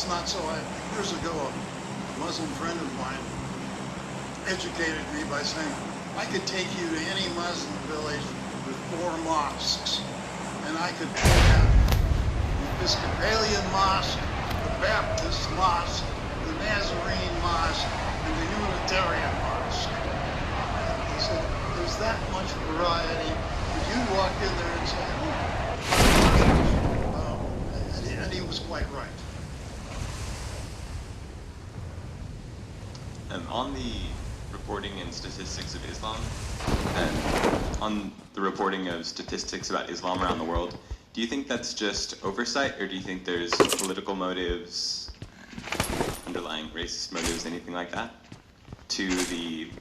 not so. Years ago, a Muslim friend of mine educated me by saying, I could take you to any Muslim village with 4 mosques, and I could have the Episcopalian Mosque, the Baptist Mosque, the Nazarene Mosque, and the Unitarian Mosque. He said, there's that much variety. If you walk in there and say, and he was quite right. On the reporting and statistics of Islam, and on the reporting of statistics about Islam around the world, do you think that's just oversight, or do you think there's political motives, underlying racist motives, anything like that, to the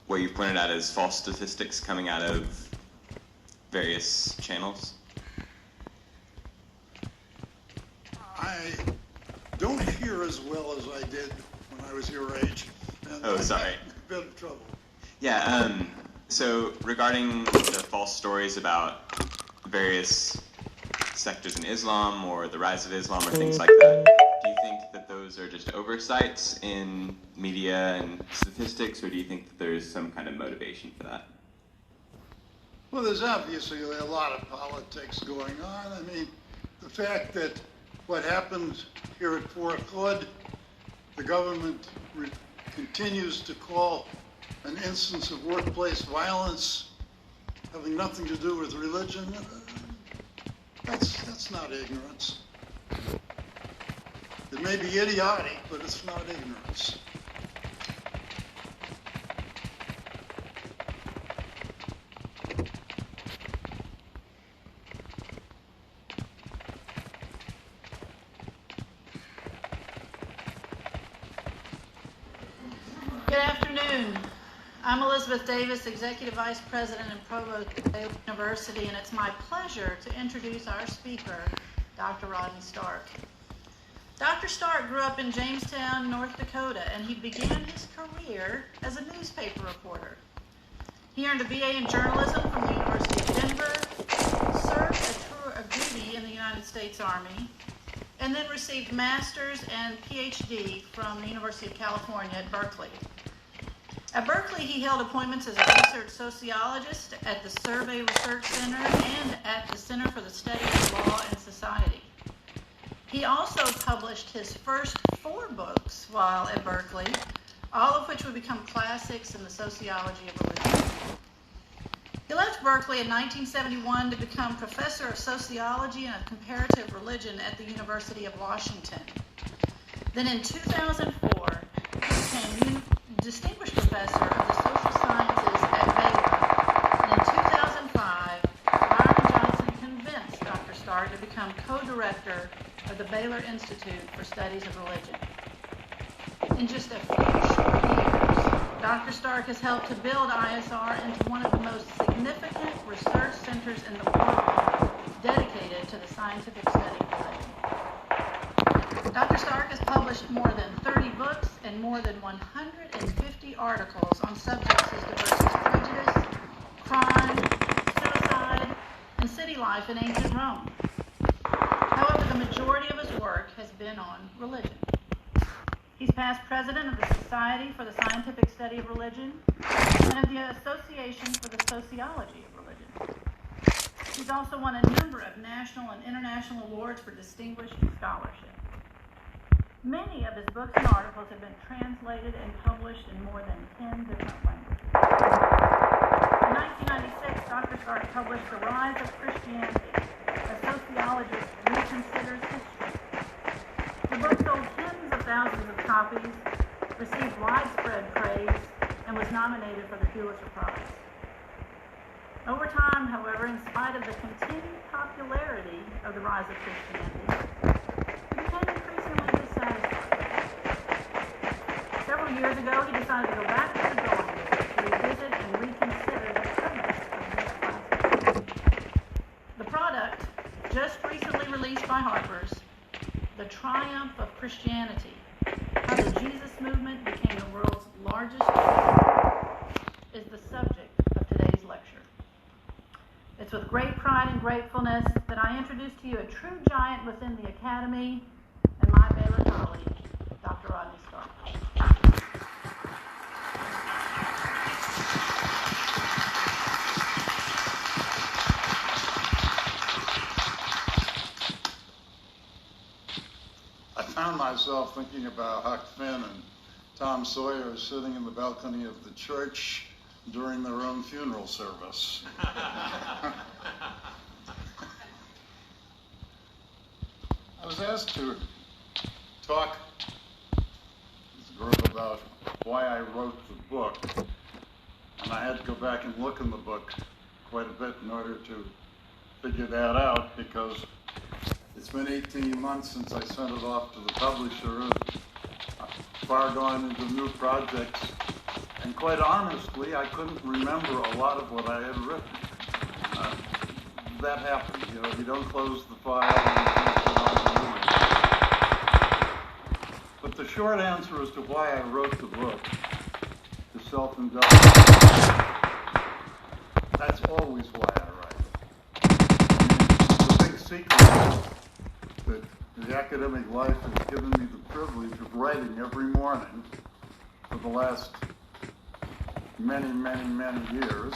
what you've pointed out as false statistics coming out of various channels? I don't hear as well as I did when I was your age. And Oh, sorry. I'm in a bit of trouble. Yeah, so regarding the false stories about various sectors in Islam or the rise of Islam or things like that, do you think that those are just oversights in media and statistics, or do you think that there's some kind of motivation for that? Well, there's obviously a lot of politics going on. I mean, the fact that what happened here at Fort Hood, the government continues to call an instance of workplace violence having nothing to do with religion, that's not ignorance. It may be idiotic, but it's not ignorance. Good afternoon. I'm Elizabeth Davis, Executive Vice President and Provost of Baylor University, and it's my pleasure to introduce our speaker, Dr. Rodney Stark. Dr. Stark grew up in Jamestown, North Dakota, and he began his career as a newspaper reporter. He earned a BA in journalism from the University of Denver, served a tour of duty in the United States Army, and then received master's and PhD from the University of California at Berkeley. At Berkeley, he held appointments as a research sociologist at the Survey Research Center and at the Center for the Study of Law and Society. He also published his first 4 books while at Berkeley, all of which would become classics in the sociology of religion. He left Berkeley in 1971 to become professor of sociology and of comparative religion at the University of Washington. Then in 2004, he became distinguished professor of the social sciences at Baylor. And in 2005, Byron Johnson convinced Dr. Stark to become co-director of the Baylor Institute for Studies of Religion. In just a few short years, Dr. Stark has helped to build ISR into one of the most significant research centers in the world dedicated to the scientific study of religion. Dr. Stark has published more than 30 books and more than 150 articles on subjects as diverse as prejudice, crime, suicide, and city life in ancient Rome. However, the majority of his work has been on religion. He's past president of the Society for the Scientific Study of Religion and of the Association for the Sociology of Religion. He's also won a number of national and international awards for distinguished scholarship. Many of his books and articles have been translated and published in more than 10 different languages. In 1996, Dr. Stark published The Rise of Christianity, a sociologist reconsiders history. The book sold tens of thousands of copies, received widespread praise, and was nominated for the Pulitzer Prize. Over time, however, in spite of the continued popularity of The Rise of Christianity, he became increasingly dissatisfied. Several years ago, he decided to go back to the drawing board to revisit and reconsider the premise of this classic. The product, just recently released by Harper's, The Triumph of Christianity, How the Jesus Movement Became the World's Largest Religion, is the subject of today's lecture. It's with great pride and gratefulness that I introduce to you a true giant within the Academy and my I found myself thinking about Huck Finn and Tom Sawyer sitting in the balcony of the church during their own funeral service. I was asked to talk to this group about why I wrote the book, and I had to go back and look in the book quite a bit in order to figure that out, because it's been 18 months since I sent it off to the publisher, and I've far gone into new projects, and quite honestly, I couldn't remember a lot of what I had written. That happens, you know, you don't close the file and you can't put on the new one. But the short answer as to why I wrote the book is self-indulgence. That's always why I write. The big secret is that the academic life has given me the privilege of writing every morning for the last many, many, many years.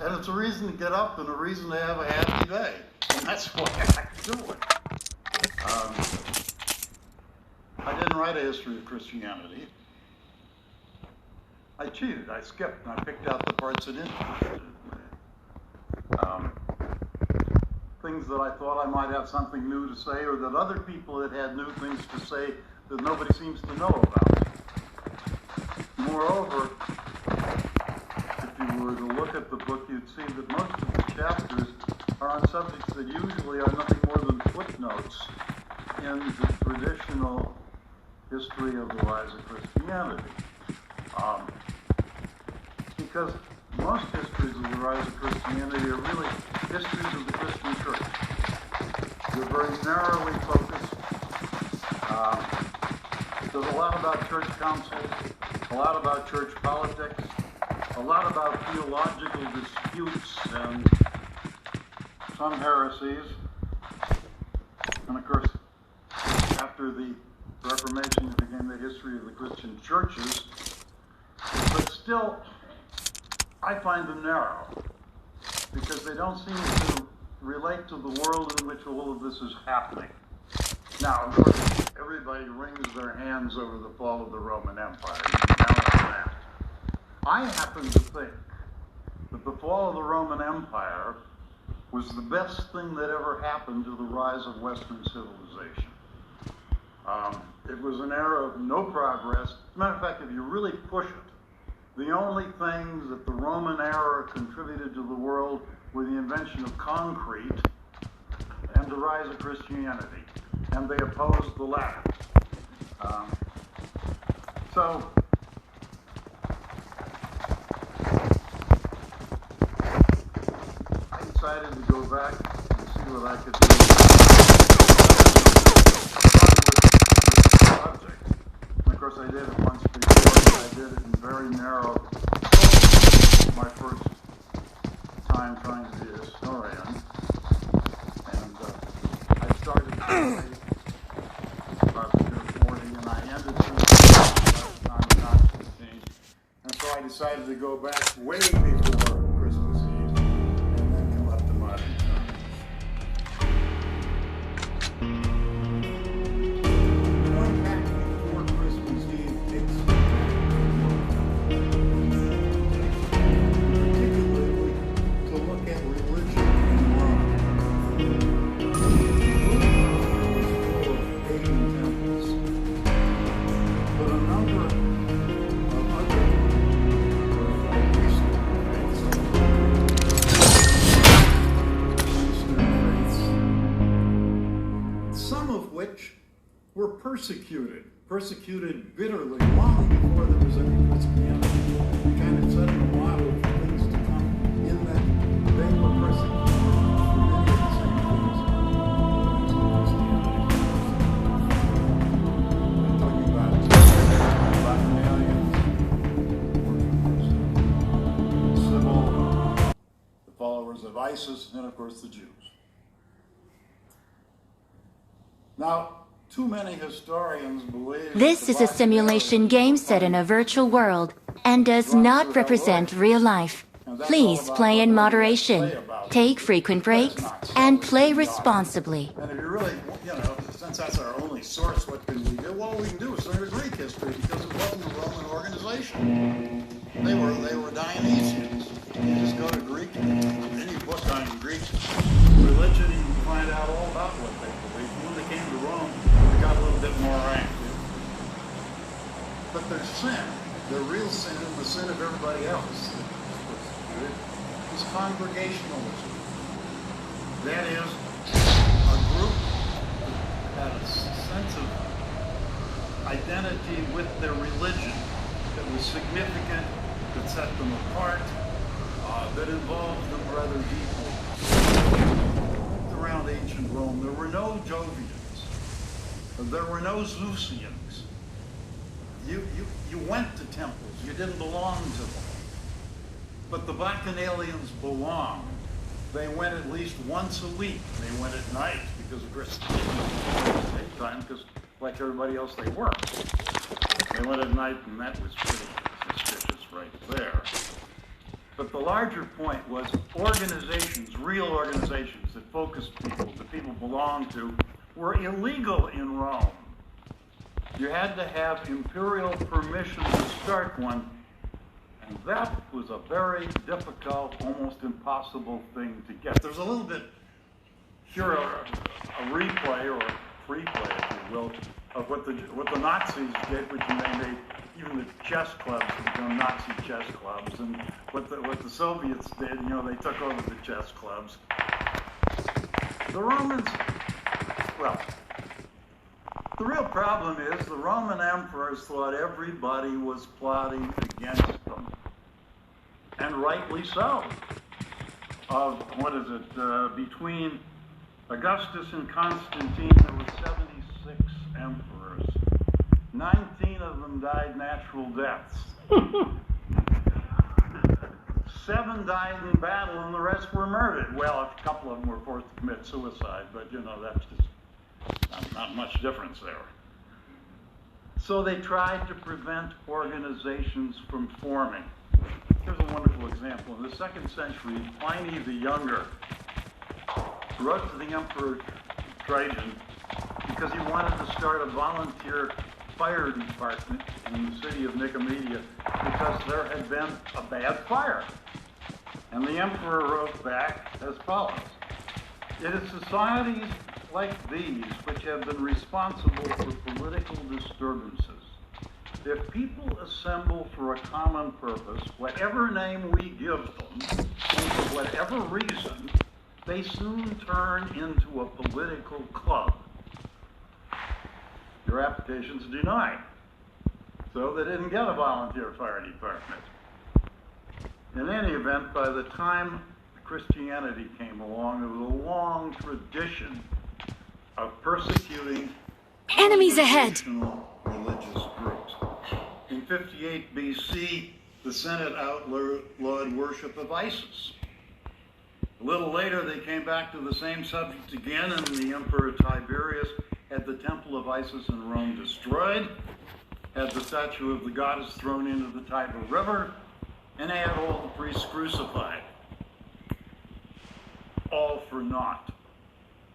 And it's a reason to get up and a reason to have a happy day. And that's why I do it. I didn't write a history of Christianity. I cheated, I skipped, and I picked out the parts that interested me. Things that I thought I might have something new to say, or that other people had new things to say that nobody seems to know about. Moreover, if you were to look at the book, you'd see that most of the chapters are on subjects that usually are nothing more than footnotes in the traditional history of the rise of Christianity. Because most histories of the rise of Christianity are really histories of the Christian church. They're very narrowly focused. There's a lot about church councils, a lot about church politics, a lot about theological disputes and some heresies. And of course, after the Reformation, it became the history of the Christian churches. But still, I find them narrow, because they don't seem to relate to the world in which all of this is happening. Now, of course, everybody wrings their hands over the fall of the Roman Empire. You can count on that. I happen to think that the fall of the Roman Empire was the best thing that ever happened to the rise of Western civilization. It was an era of no progress. As a matter of fact, if you really push it, the only things that the Roman era contributed to the world were the invention of concrete and the rise of Christianity, and they opposed the latter. So I decided to go back and see what I could do with the subject. And of course I did it once before, but I did it in very narrow scope. My first time trying to be a historian. And I started to write about the year 40, and I ended through the time of Constantine. And so I decided to go back way before Christmas Eve and then come up to modern times. Going back before Christmas Eve takes particularly to look at religion in Rome. Rome was full of pagan temples, but a number of other Eastern faiths, some of which were persecuted bitterly long before there was any Christianity, kind of setting a model for things to come in that they were persecuted for many of the same things as Christianity. I'm talking about Battlegrounds, civil, the followers of ISIS, and of course the Jews. Now, too many historians believe This is a simulation game set in a virtual world and does not represent real life. Please play in moderation, take frequent breaks, and play responsibly. And if you really, since that's our only source, what can we do? Well, all we can do is learn the Greek history because it wasn't a Roman organization. They were Dionysians. You just go to Greek, any book on Greek religion, you can find out all about what they believed. When they came to Rome, they got a little bit more active. But their sin, their real sin, and the sin of everybody else, is congregationalism. That is, a group that had a sense of identity with their religion that was significant, that set them apart, that involved them rather deeply. Around ancient Rome, there were no Jovians. There were no Zeusians. You went to temples. You didn't belong to them. But the Bacchanalians belonged. They went at least once a week. They went at night because of Christianity time, because like everybody else, they worked. They went at night, and that was pretty suspicious right there. But the larger point was organizations, real organizations that focused people, that people belonged to, were illegal in Rome. You had to have imperial permission to start one, and that was a very difficult, almost impossible thing to get. There's a little bit here, a replay or a pre-play, if you will, of what the Nazis did, which they made even the chess clubs become Nazi chess clubs, and what the Soviets did, they took over the chess clubs. The Romans, well, the real problem is the Roman emperors thought everybody was plotting against them, and rightly so. Between Augustus and Constantine, there were 76 emperors. 19 of them died natural deaths. 7 died in battle, and the rest were murdered. Well, a couple of them were forced to commit suicide, but that's just not much difference there. So they tried to prevent organizations from forming. Here's a wonderful example. In the 2nd century, Pliny the Younger wrote to the Emperor Trajan because he wanted to start a volunteer fire department in the city of Nicomedia because there had been a bad fire. And the emperor wrote back as follows: "It is societies like these which have been responsible for political disturbances. If people assemble for a common purpose, whatever name we give them, and for whatever reason, they soon turn into a political club. Your application's denied." So they didn't get a volunteer fire department. In any event, by the time Christianity came along, there was a long tradition of persecuting Enemies ahead! religious groups. In 58 BC, the Senate outlawed worship of Isis. A little later, they came back to the same subject again, and the Emperor Tiberius had the temple of Isis in Rome destroyed, had the statue of the goddess thrown into the Tiber River, and had all the priests crucified. All for naught.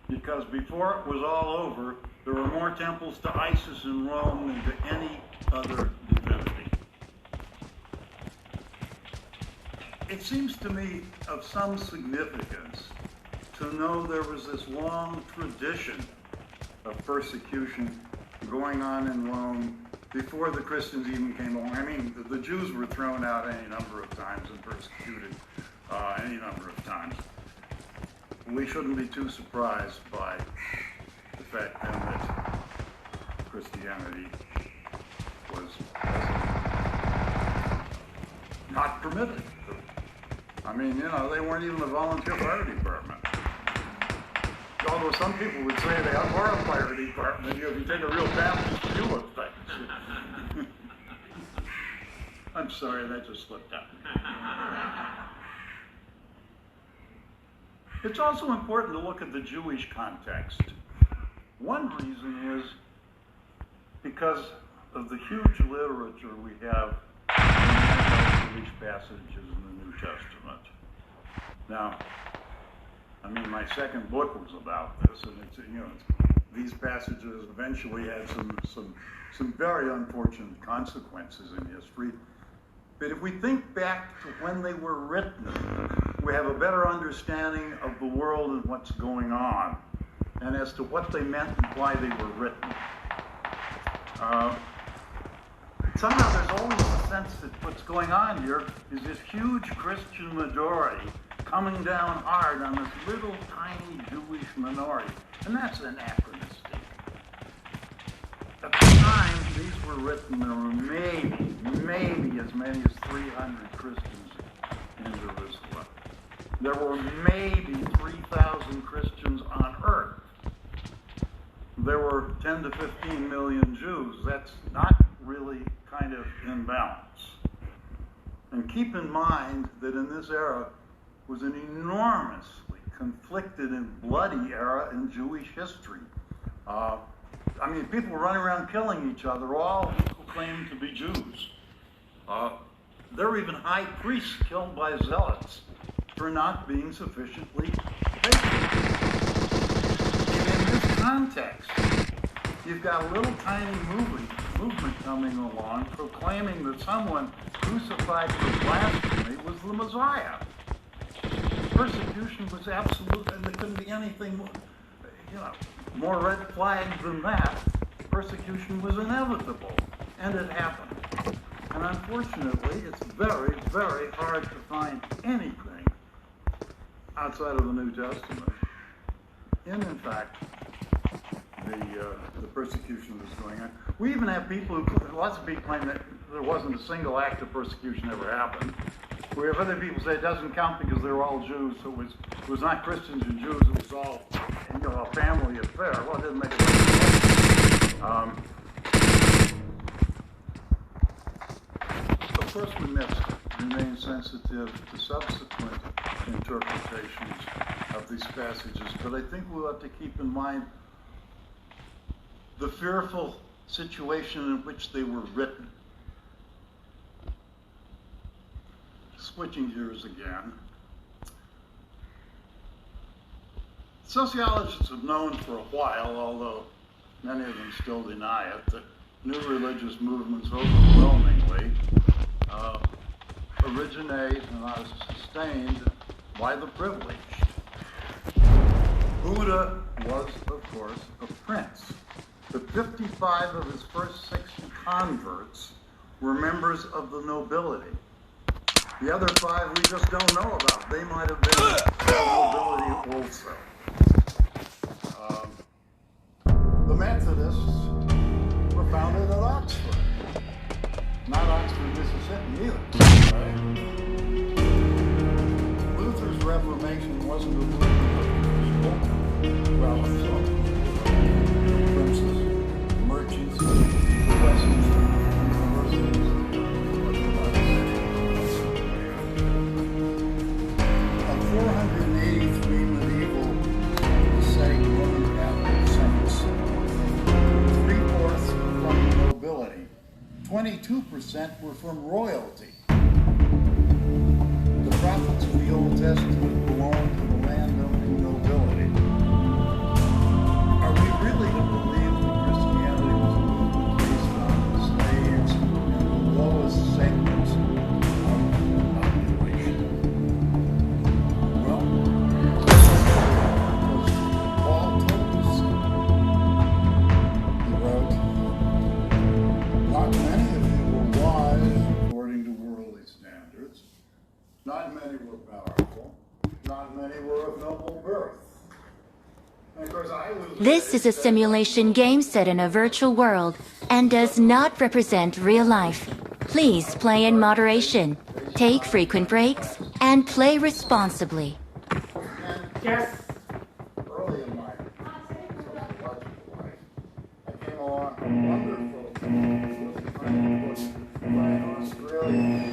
Because before it was all over, there were more temples to Isis in Rome than to any other divinity. It seems to me of some significance to know there was this long tradition of persecution going on in Rome before the Christians even came along. I mean, the Jews were thrown out any number of times and persecuted any number of times. We shouldn't be too surprised by the fact then that Christianity was not permitted. I mean, they weren't even a volunteer fire department. Although some people would say they are a fire department, you take a real Baptist view of things. I'm sorry, that just slipped out. It's also important to look at the Jewish context. One reason is because of the huge literature we have in the Jewish passages in the New Testament. Now, I mean, my second book was about this, and it's, you know, these passages eventually had some very unfortunate consequences in history. But if we think back to when they were written, we have a better understanding of the world and what's going on, and as to what they meant and why they were written. Somehow there's always a sense that what's going on here is this huge Christian majority coming down hard on this little tiny Jewish minority. And that's anachronistic. At the time these were written, there were maybe as many as 300 Christians in Jerusalem. There were maybe 3,000 Christians on earth. There were 10 to 15 million Jews. That's not really kind of in balance. And keep in mind that in this era was an enormously conflicted and bloody era in Jewish history. I mean, people were running around killing each other, all who claimed to be Jews. There were even high priests killed by zealots for not being sufficiently faithful. And in this context, you've got a little tiny movement coming along proclaiming that someone crucified for blasphemy was the Messiah. Persecution was absolute, and there couldn't be anything more red flags than that. Persecution was inevitable, and it happened. And unfortunately, it's very, very hard to find anything outside of the New Testament. And in fact, the persecution was going on. We even have lots of people claim that there wasn't a single act of persecution ever happened. We have other people say it doesn't count because they were all Jews, so it was not Christians and Jews, it was all, a family affair. Well, it didn't make it right. Of course, we must remain sensitive to subsequent interpretations of these passages, but I think we'll have to keep in mind the fearful situation in which they were written. Switching gears again. Sociologists have known for a while, although many of them still deny it, that new religious movements overwhelmingly originate and are sustained by the privileged. Buddha was, of course, a prince, but 55 of his first 60 converts were members of the nobility. The other 5 we just don't know about. They might have been nobility also. The Methodists were founded at Oxford. Not Oxford, Mississippi either. Right? Luther's Reformation wasn't a movement of people. Well, some princes, merchants, professors, universities. Of 483 medieval ascetic Roman Catholic saints, 3/4 were from the nobility. 22% were from royalty. The prophets of the Old Testament belonged to the landowning nobility. Are we really to believe that Christianity was a movement based on the slaves and the lowest segments of the population? Well, because Paul told us so. He wrote, "Not many of you were wise according to worldly standards. Not many were powerful. Not many were of noble birth." And of course, I was This is a simulation game set in a virtual world and does not represent real life. Please play in moderation, take frequent breaks, and play responsibly. Yes. Early in my sociological life, I came along a wonderful book by an Australian.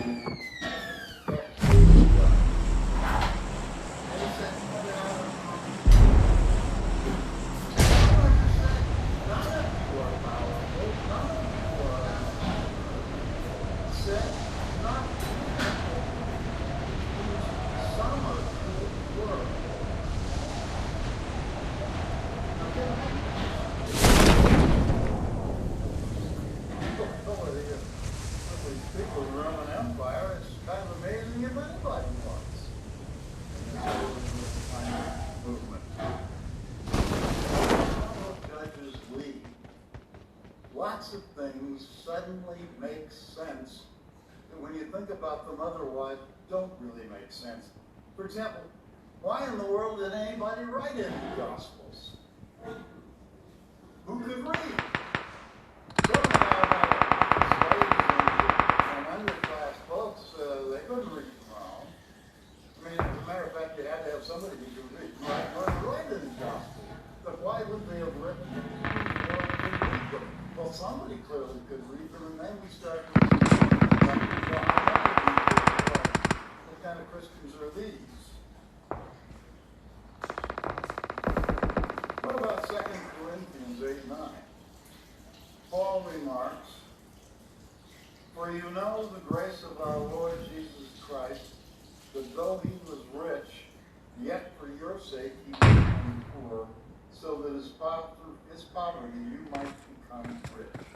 lots of things suddenly make sense that when you think about them otherwise don't really make sense. For example, why in the world did anybody write any Gospels? Who could read? Don't know about slaves and underclass folks, they couldn't read Rome. I mean, as a matter of fact, you had to have somebody who could read. Write any Gospel. But why would they have written them? Well, somebody clearly could read them, and then we start what kind of Christians are these? What about 2 Corinthians 8:9? Paul remarks, "For you know the grace of our Lord Jesus Christ, that though he was rich, yet for your sake he became poor, so that his poverty you might become rich."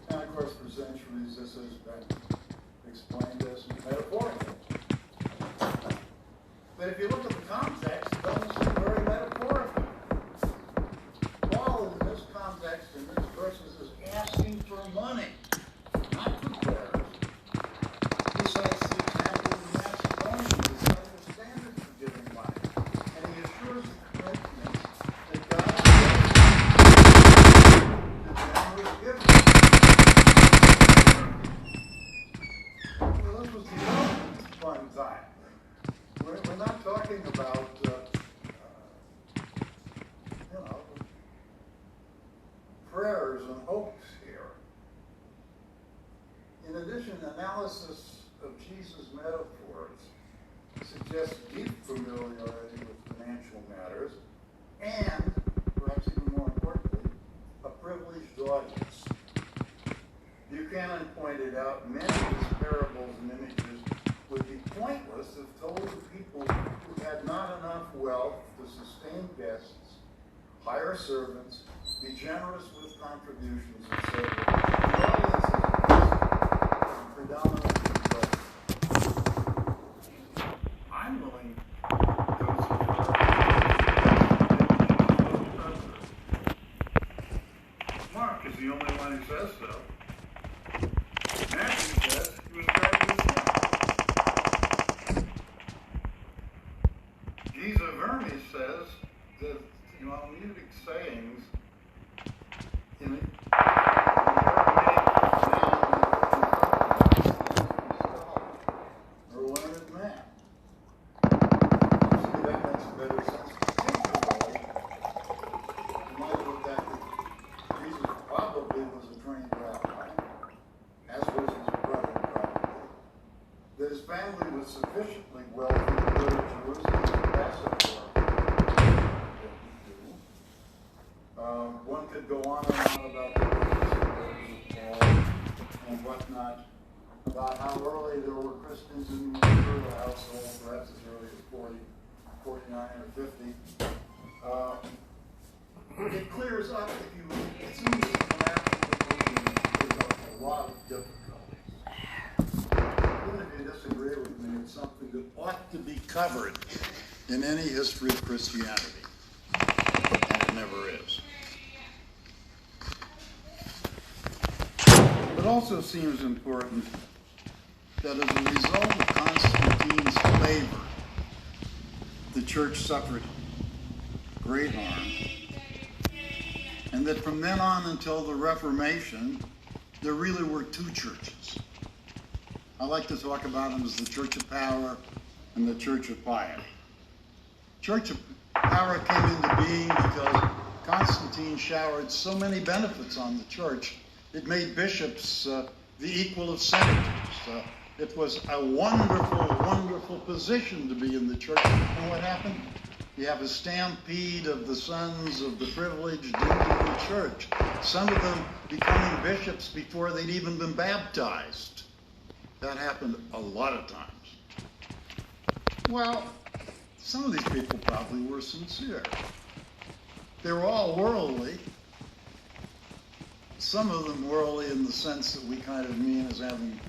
And of course, for centuries this has been explained as metaphorical. But if you look at the context, it doesn't seem very metaphorical. Paul, in this context, in these verses, is asking for money, not for prayers. He cites the example of the Macedonians as setting the standard for giving money. And he assures the Corinthians that God is the generous giver. Well, this was the old fun time. We're not talking about, prayers and hopes here. In addition, analysis of Jesus' metaphors suggests deep familiarity with financial matters and, perhaps even more importantly, a privileged audience. Buchanan pointed out many of his parables and images would be pointless if told to people who had not enough wealth to sustain guests, hire servants, be generous with contributions, etc. The audience is predominantly wealthy. I'm willing to go so far. Mark is the only one who says so. Matthew says he was driving his son. Jesus Vermes says that, music sayings in it or learned man. See, that makes a better sense. Particularly, in light of the fact that Jesus probably was a trained rabbi, as was his brother probably, that his family was sufficiently wealthy to go to Jerusalem to pass it for. One could go on and on about the works of Paul and whatnot, about how early there were Christians in the imperial household, perhaps as early as 40, 49 or 50. It clears up if you, it seems that there's a lot of difficulties. Even if you disagree with me, it's something that ought to be covered in any history of Christianity, and it never is. It also seems important that as a result of Constantine's favor, the church suffered great harm, and that from then on until the Reformation, there really were two churches. I like to talk about them as the Church of Power and the Church of Piety. Church of Power came into being because Constantine showered so many benefits on the church. It made bishops the equal of senators. It was a wonderful, wonderful position to be in the church. And what happened? You have a stampede of the sons of the privileged into the church. Some of them becoming bishops before they'd even been baptized. That happened a lot of times. Well, some of these people probably were sincere. They were all worldly. Some of them worldly in the sense that we kind of mean as having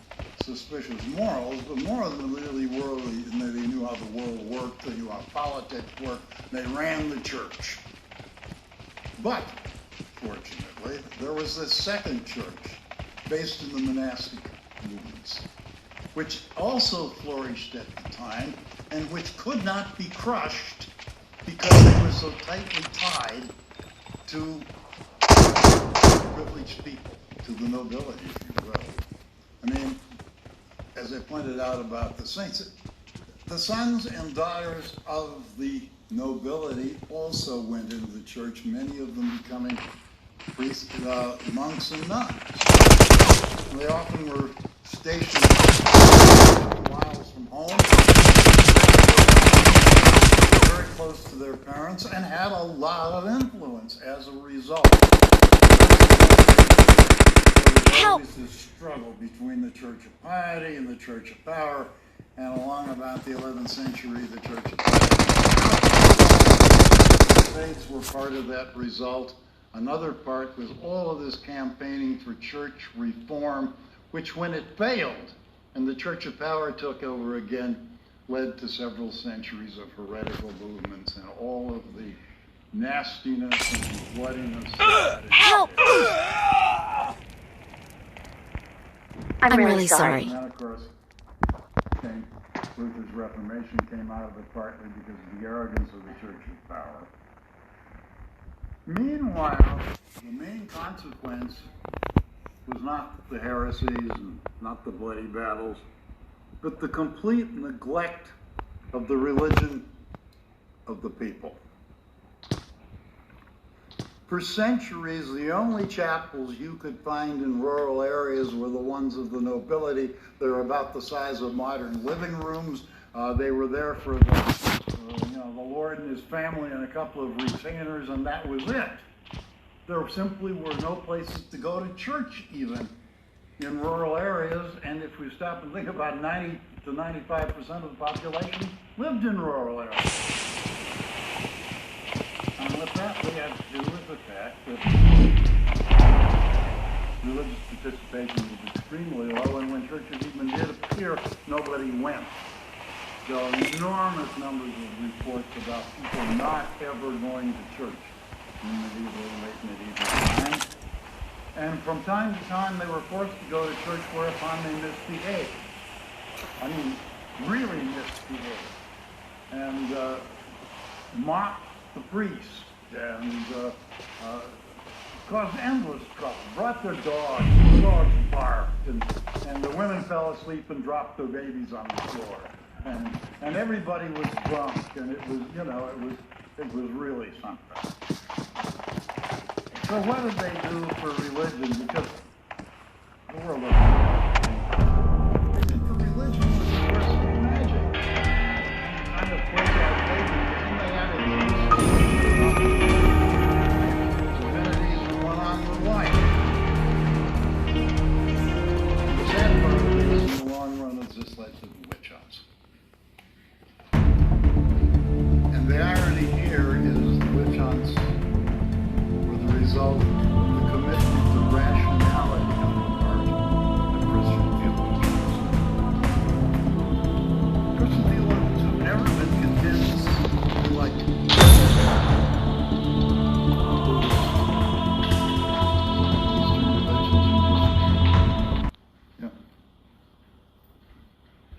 suspicious morals, but more of them really worldly in that they knew how the world worked, they knew how politics worked, they ran the church. But, fortunately, ironically, there was this second church based in the monastic movements, which also flourished at the time and which could not be crushed because they were so tightly tied to privileged people, to the nobility, if you will. I mean, as I pointed out about the saints, the sons and daughters of the nobility also went into the church, many of them becoming priests, monks and nuns. They often were stationed miles from home, very close to their parents, and had a lot of influence as a result. There was always this struggle between the Church of Piety and the Church of Power, and along about the 11th century, the Church of Power. The faiths were part of that result. Another part was all of this campaigning for church reform, which when it failed and the Church of Power took over again, led to several centuries of heretical movements and all of the nastiness and bloodiness. Help! I'm really sorry. And then, of course, Luther's Reformation came out of it partly because of the arrogance of the Church of Power. Meanwhile, the main consequence was not the heresies and not the bloody battles, but the complete neglect of the religion of the people. For centuries, the only chapels you could find in rural areas were the ones of the nobility. They were about the size of modern living rooms. They were there for the Lord and his family and a couple of retainers, and that was it. There simply were no places to go to church even in rural areas, and if we stop and think about 90 to 95% of the population lived in rural areas. And what that really had to do with the fact that religious participation was extremely low, and when churches even did appear, nobody went. There are enormous numbers of reports about people not ever going to church in late medieval times. And from time to time, they were forced to go to church, whereupon they misbehaved. I mean, really misbehaved. And mocked the priest and caused endless trouble. Brought their dogs, the dogs barked, and the women fell asleep and dropped their babies on the floor. And everybody was drunk, and it was really something. So what did they do for religion? Because the world they did for religion was the course of magic. Kind of played our favorite game. They had divinities that went on with life. The sad part of it is, in the long run, it's just like the witch hunts. And the irony here is the witch hunts were the result of the commitment to rationality on the part of Christian theologians. Christian theologians have never been convinced, like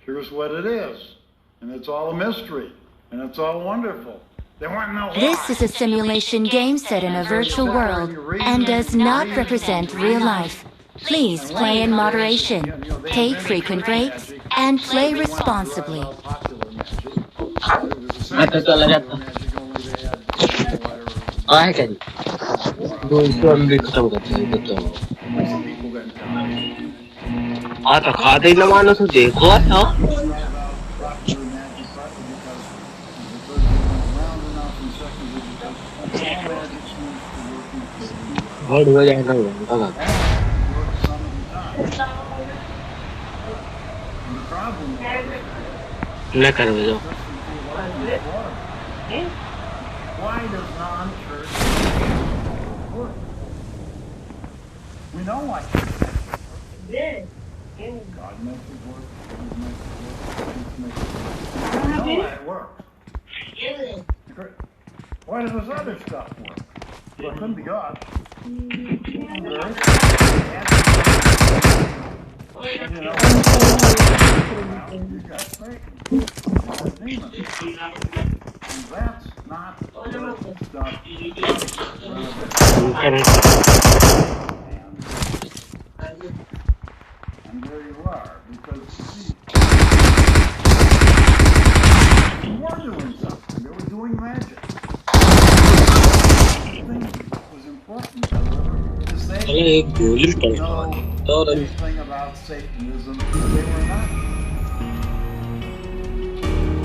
here's what it is, and it's all a mystery, and it's all wonderful. They want to know why. This is a simulation game set in a virtual world and does not represent real life. Please play in moderation, take frequent breaks, and play responsibly. आता खाते न माणूस देखो अच्छा बहुत हो जाएगा ना न कर दो Why does non-church work? We know why. God makes it work. God makes it work. We know why it works. Why does this other stuff work? Well, it couldn't be God. You know, you got Satan. Demon. And that's not good stuff. And there you are, because you see, they were doing something. They were doing magic. The thing that was important, however, is they didn't know anything about Satanism. They were not.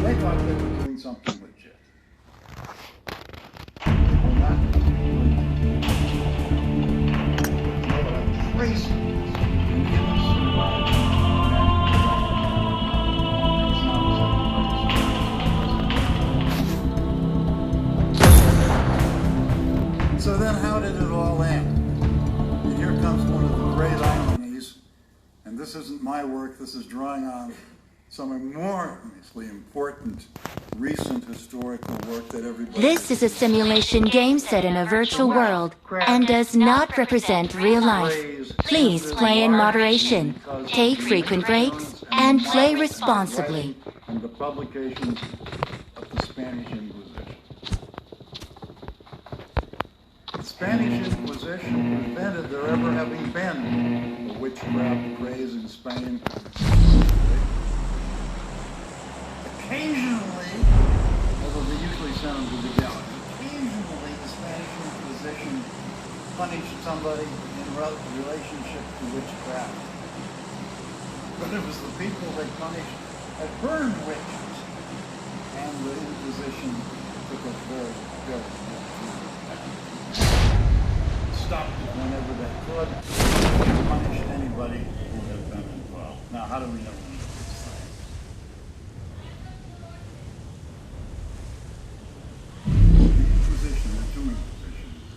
They thought they were doing something legit. They were not doing crazy. So then how did it all end? And here comes one of the great ironies, and this isn't my work, this is drawing on some enormously important recent historical work that everybody... This is a simulation game set in a virtual world and does not represent real life. Please play in moderation, take frequent breaks, and play responsibly. And the publications of the Spanish Inquisition. The Spanish Inquisition prevented there ever having been the witchcraft craze in Spain. Occasionally, although they usually sent them to the galleys, occasionally the Spanish Inquisition punished somebody in relationship to witchcraft. But it was the people they punished that burned witches. And the Inquisition took a very, very good stopped it whenever they could, and punished anybody who had been involved. Now, how do we know any of these things? The Inquisition, there are two Inquisitions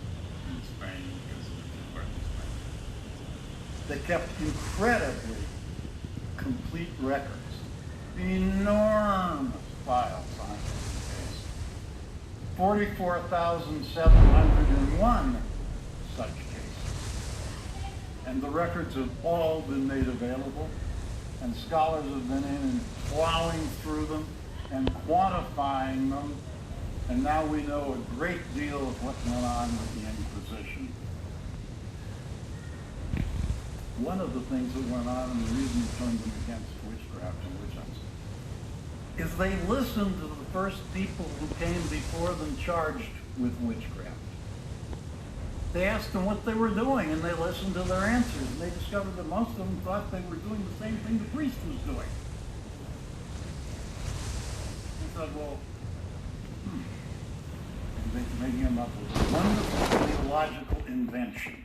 in Spain because of the two parts of Spain. They kept incredibly complete records, enormous files on this case. 44,701 such cases. And the records have all been made available, and scholars have been in and plowing through them and quantifying them, and now we know a great deal of what went on with the Inquisition. One of the things that went on, and the reason we turned them against witchcraft and witch hunts, is they listened to the first people who came before them charged with witchcraft. They asked them what they were doing, and they listened to their answers, and they discovered that most of them thought they were doing the same thing the priest was doing. They thought, well, they came up with a wonderful theological invention.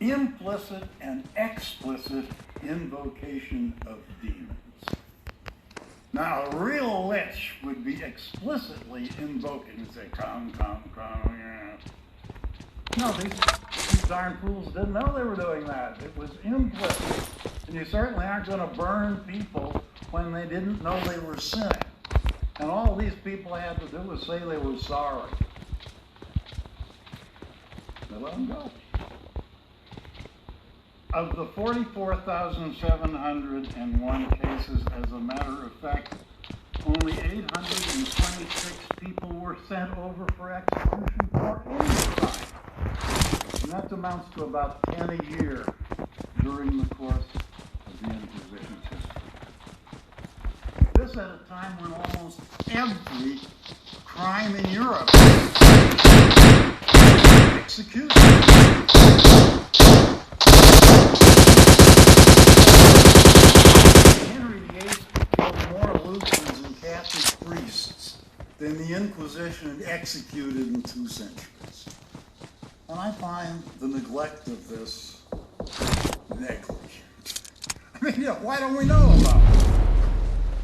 Implicit and explicit invocation of demons. Now, a real witch would be explicitly invoking and say, come, come, come, yeah. No, these darn fools didn't know they were doing that. It was implicit. And you certainly aren't going to burn people when they didn't know they were sinning. And all these people had to do was say they were sorry. They let them go. Of the 44,701 cases, as a matter of fact, only 826 people were sent over for execution for any crime. And that amounts to about 10 a year during the course of the Inquisition's history. This at a time when almost every crime in Europe was executed. Catholic priests than the Inquisition had executed in 2 centuries. And I find the neglect of this negligent. I mean, why don't we know about it?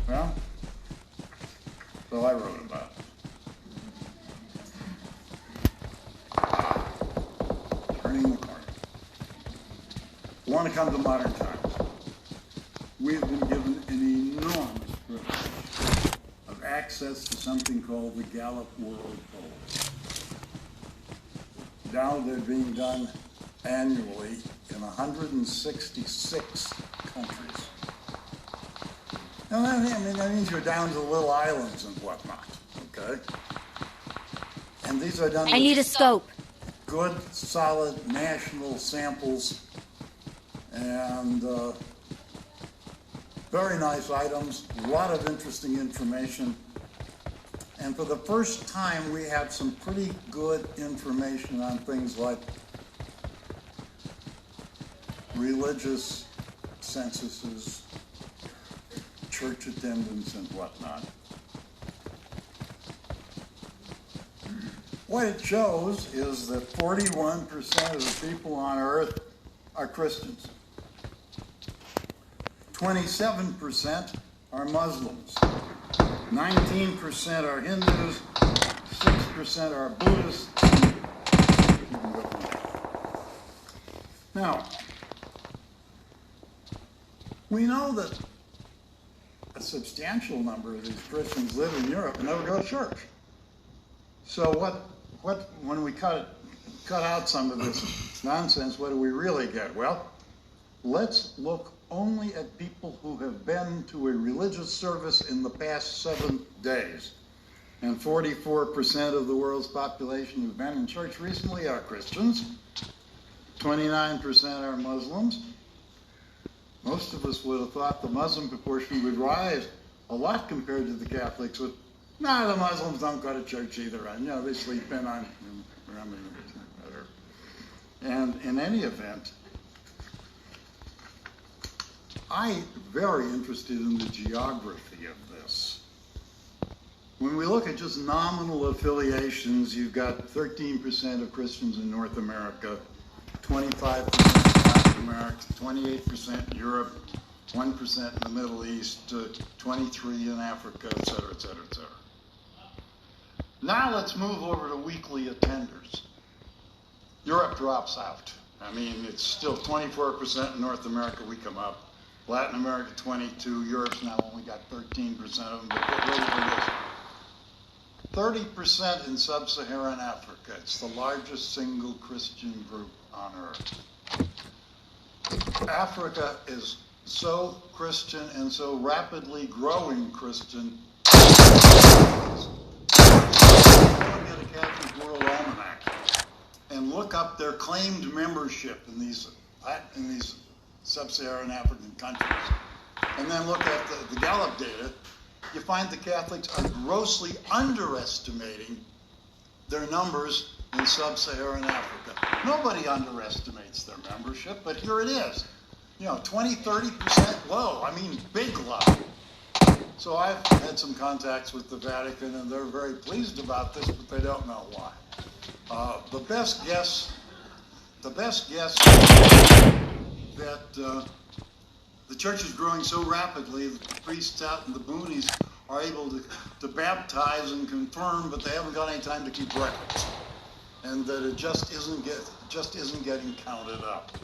Well, so I wrote about it. Turning the corner. We want to come to modern times. We've been given an enormous privilege of access to something called the Gallup World Poll. Now they're being done annually in 166 countries. Now, that means you're down to the little islands and whatnot, okay? And these are done I need a scope. good, solid national samples and very nice items, a lot of interesting information. And for the first time, we have some pretty good information on things like religious censuses, church attendance, and whatnot. What it shows is that 41% of the people on earth are Christians. 27% are Muslims. 19% are Hindus. 6% are Buddhists. You can go from there. Now, we know that a substantial number of these Christians live in Europe and never go to church. So when we cut out some of this nonsense, what do we really get? Well, let's look only at people who have been to a religious service in the past 7 days. And 44% of the world's population who've been in church recently are Christians. 29% are Muslims. Most of us would have thought the Muslim proportion would rise a lot compared to the Catholics. But no, the Muslims don't go to church either. They sleep in on whatever. And in any event, I'm very interested in the geography of this. When we look at just nominal affiliations, you've got 13% of Christians in North America, 25% in Latin America, 28% in Europe, 1% in the Middle East, 23% in Africa, et cetera, et cetera, et cetera. Now let's move over to weekly attenders. Europe drops out. It's still 24% in North America, we come up. Latin America, 22%. Europe's now only got 13% of them. But get ready for this. 30% in sub-Saharan Africa. It's the largest single Christian group on earth. Africa is so Christian and so rapidly growing Christian. Look at a Catholic World Almanac and look up their claimed membership in these sub-Saharan African countries, and then look at the Gallup data, you find the Catholics are grossly underestimating their numbers in sub-Saharan Africa. Nobody underestimates their membership, but here it is. 20, 30% low. Big low. So I've had some contacts with the Vatican, and they're very pleased about this, but they don't know why. The best guess that the church is growing so rapidly that the priests out in the boonies are able to baptize and confirm, but they haven't got any time to keep records, and that it just isn't getting counted up.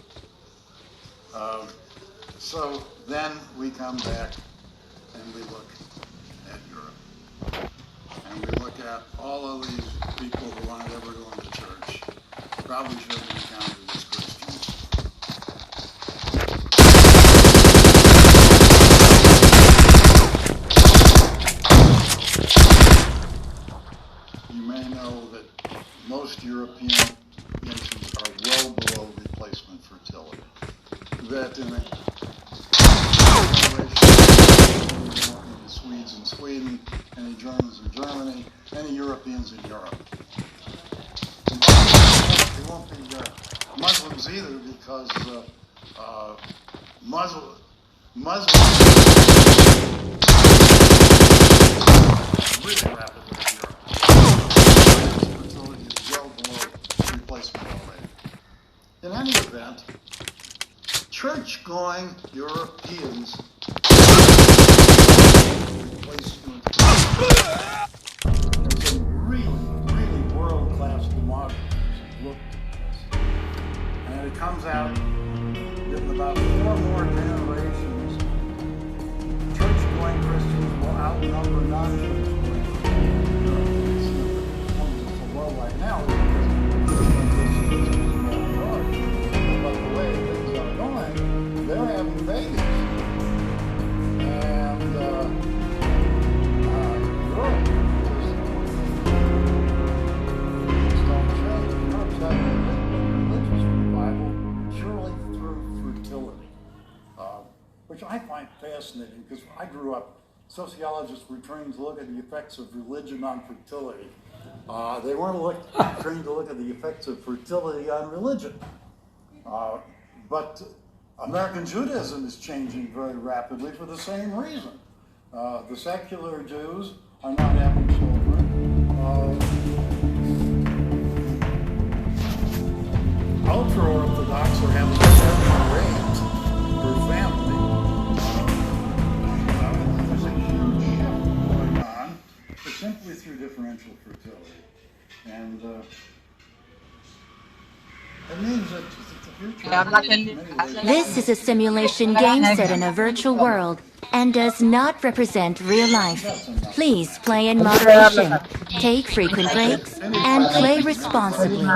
So then we come back and we look at Europe, and we look at all of these people who aren't ever going to church. Probably shouldn't be counted as Christians. You may know that most European nations are well below replacement fertility. That in a generation, any Swedes in Sweden, any Germans in Germany, any Europeans in Europe. They won't be Muslims either, because Muslims really rapidly in Europe. Fertility is well below replacement already. In any event, church-going Europeans replacement. There's some really world-class demographers who looked at this. And it comes out that in about 4 more generations, church-going Christians will outnumber non-church-going Christians. It's low right now because I find fascinating because I grew up, sociologists were trained to look at the effects of religion on fertility. They weren't trained to look at the effects of fertility on religion. But American Judaism is changing very rapidly for the same reason. The secular Jews are not having children. Ultra-Orthodox are having 7 or 8 per family. There's a huge shift going on, but simply through differential fertility. And it means that the future... This is a simulation game set in a virtual world and does not represent real life. Please play in moderation, take frequent breaks, and play responsibly.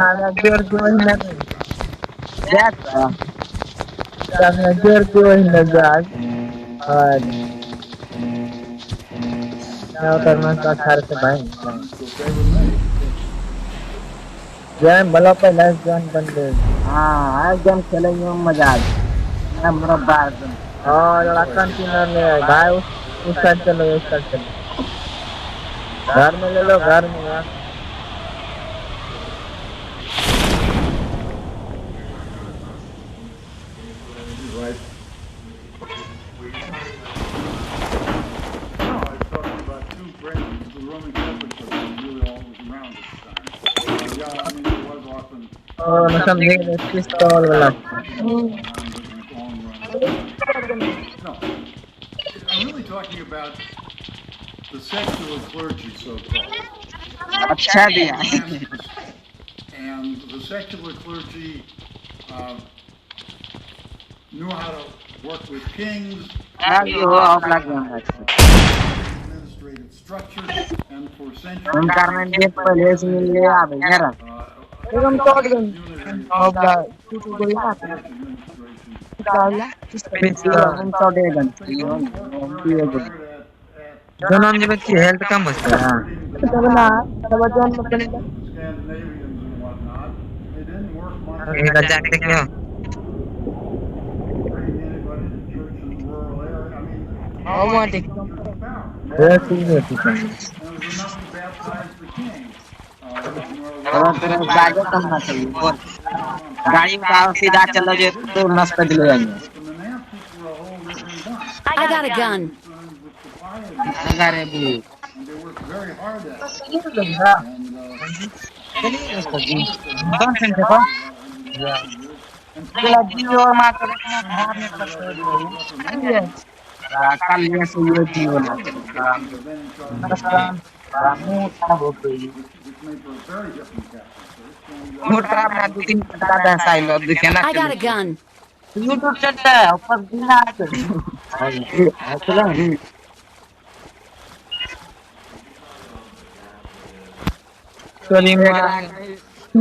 Game भलो पे live join कर दे हां आज game खेलेंगे मजा आ जाए मेरा बार हां लड़ा कंटिन्यू में भाई उस साइड चलो इस साइड चलो घर में ले लो घर में यार pistol wala. No, I'm really talking about the secular clergy, so-called. And the secular clergy knew how to work with kings, administrative structures, and for centuries. जनजीवन की हेल्थ कम होती है एक जाके क्या गाड़ी में सीधा चलो जे तो नष्ट दिले जाएंगे I got a gun. अरे भी कौन से देखो अगला जियो मात्र कल ये से ये जियो ना I got a gun. YouTube चलता है ऊपर बिना चलिए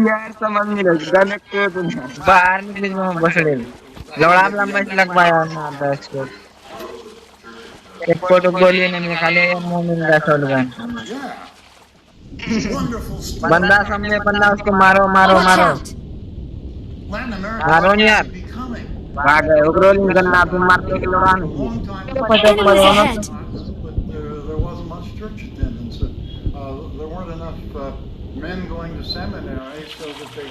यार समझ नहीं रही गाने को तो बाहर निकले में बस ले लौड़ा लंबा लगवाया ना बस को एक फोटो गोली ने निकाले मोमिन का शॉटगन बंदा सामने बंदा उसको मारो मारो मारो मारो यार भाग गए उग्रोलिंग गन्ना तुम मारते के लौड़ा नहीं पता पड़ो ना there weren't enough men going to seminary, so that they,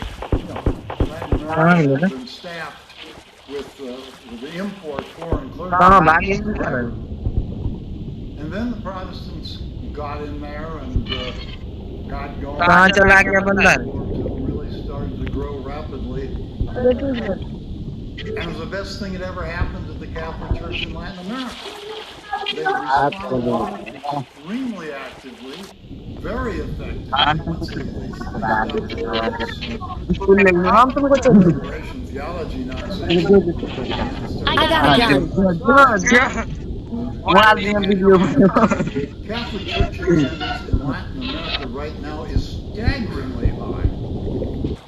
Latin America had been staffed with the import foreign clergy. And then the Protestants got in there and got going. It really started to grow rapidly. And it was the best thing that ever happened to the Catholic Church in Latin America. They responded extremely actively, very effective. Theology nonsense. I got a gun. Catholic Church attendance in Latin America right now is staggeringly high.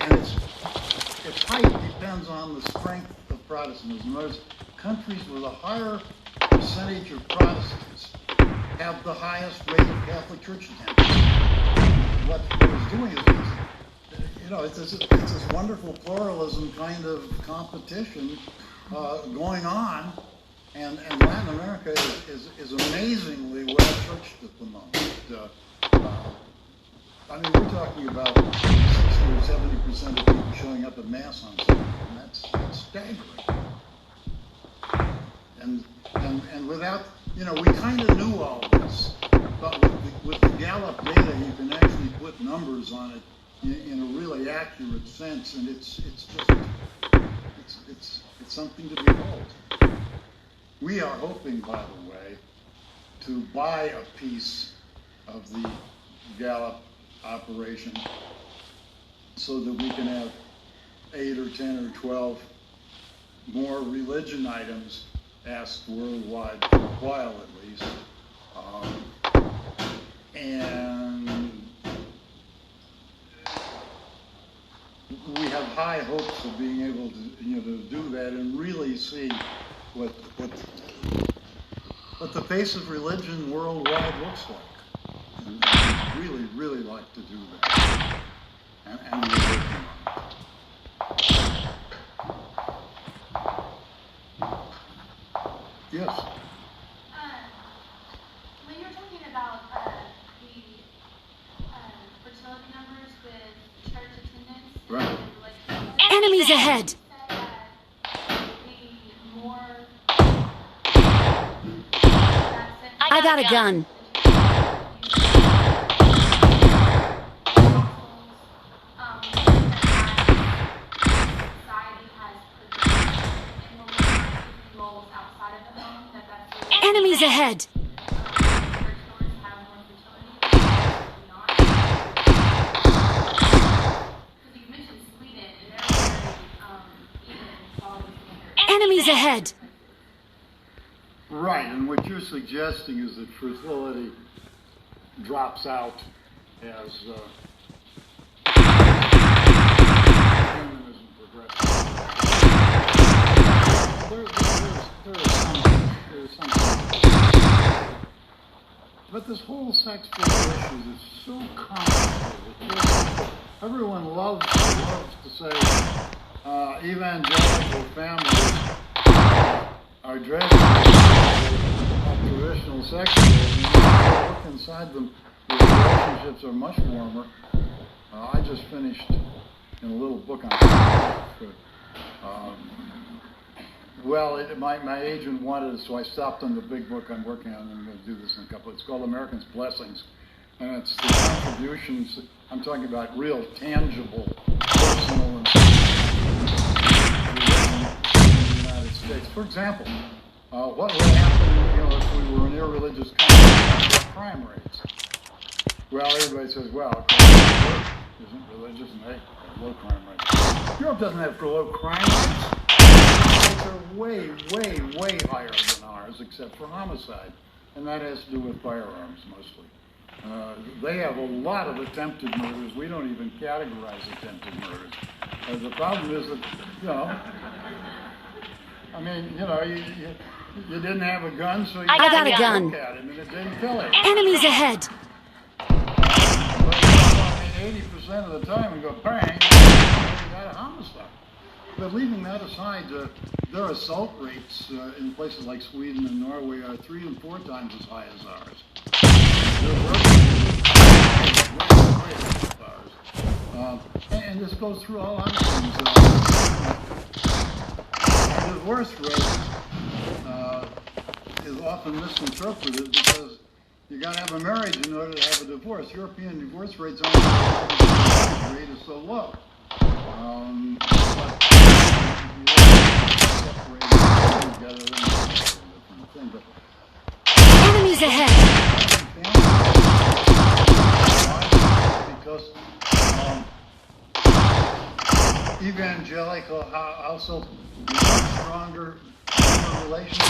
And its height depends on the strength of Protestantism. There's countries with a higher percentage of Protestants have the highest rate of Catholic Church attendance. What it's doing is, it's this wonderful pluralism kind of competition going on And Latin America is amazingly well churched at the moment. I mean, we're talking about 60 or 70% of people showing up at Mass on Sunday, and that's staggering. And without, you know, we kind of knew all this, but with the Gallup data, you can actually put numbers on it in a really accurate sense, and it's something to behold. We are hoping, by the way, to buy a piece of the Gallup operation so that we can have 8 or 10 or 12 more religion items asked worldwide for a while at least. And we have high hopes of being able to, you know, to do that and really see what the face of religion worldwide looks like. And I'd really, really like to do that. And we're working on it. Yes. When you're talking about the fertility numbers with church attendance, Right. Enemies ahead! I got a gun. Enemies ahead! Enemies ahead! Right, and what you're suggesting is that fertility drops out as feminism progresses. There's something. But this whole sex issue is so complicated. Everyone loves to say evangelical families are dressed like traditional sex roles, and when you look inside them, the relationships are much warmer. I just finished in a little book on my agent wanted it, so I stopped on the big book I'm working on, and I'm going to do this in a couple. It's called Americans' Blessings, and it's the contributions. I'm talking about real, tangible, personal, and States. For example, what would happen, you know, if we were an irreligious country with crime rates? Well, everybody says, well, Europe isn't religious and they have low crime rates. Europe doesn't have low crime rates. Rates are way, way, way higher than ours, except for homicide, and that has to do with firearms mostly. They have a lot of attempted murders. We don't even categorize attempted murders. The problem is that, you know, I mean, you know, you didn't have a gun, so you got a gun. Look at him and it didn't kill him. Enemies ahead! But, I mean, 80% of the time we go, bang, you got a homicide. But leaving that aside, their assault rates in places like Sweden and Norway are 3 and 4 times as high as ours. And this goes through all options. The divorce rate is often misinterpreted because you got to have a marriage in order to have a divorce. European divorce rates only the rate is so low. But together, then it's a different thing. But Enemies ahead! because evangelical households much stronger relationships.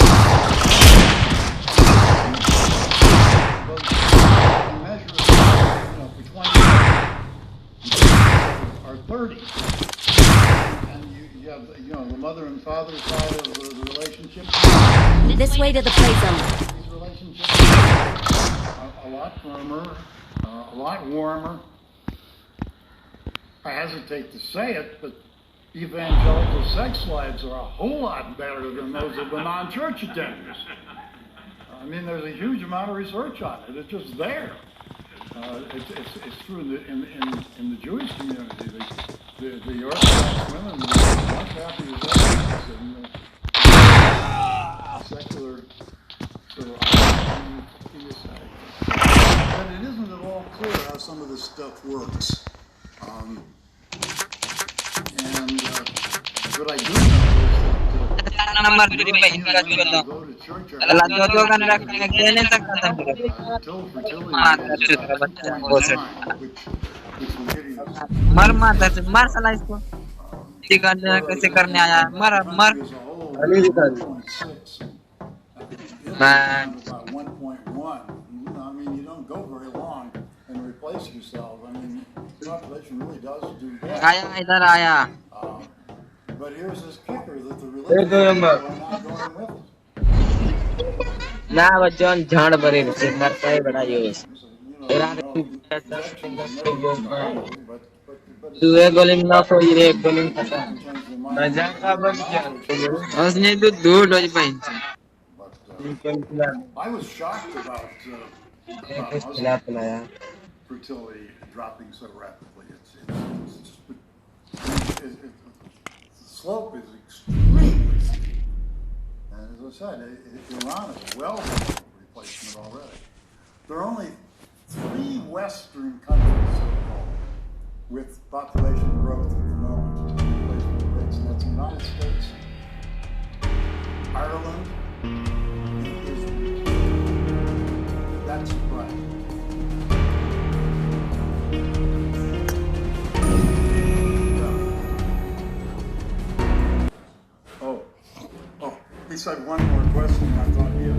But you measure it, you know, for 20 or 30, and you have, you know, the mother and father side of the relationship. This way to the play zone. These relationships are a lot firmer, a lot warmer. I hesitate to say it, but evangelical sex lives are a whole lot better than those of the non-church attenders. I mean, there's a huge amount of research on it. It's just there. It's true in the Jewish community. The Orthodox women are much happier than the secular sort of theistic. But it isn't at all clear how some of this stuff works. What I do know is that number दूरी पे इनका जो go to church or अल्लाह जो गाने रखने के देने तक खत्म कर until fertility मार is कर बच्चा point बोल nine, which will give you मार साला इसको टीका देना कैसे करने आया मर मर as a whole, 1.6. Man. About 1.1. I mean, you don't go very long and replace yourself. I mean, the population really does do that. आया इधर आया But here's this kicker that the religious people are not going with it. ना बच्चों झाड़ भरे से मरता है बड़ा यूज तू एक गोलिंग ना सो ये एक गोलिंग खत्म मजा का बन गया उसने तो दो dose pine I was shocked about fertility dropping so rapidly. The slope is extremely steep. And as I said, Iran is well below replacement already. There are only 3 Western countries, so-called, with population growth at the moment with replacement rates, and that's the United States, Ireland, and Israel. That's surprising. Oh, he said one more question. I thought he had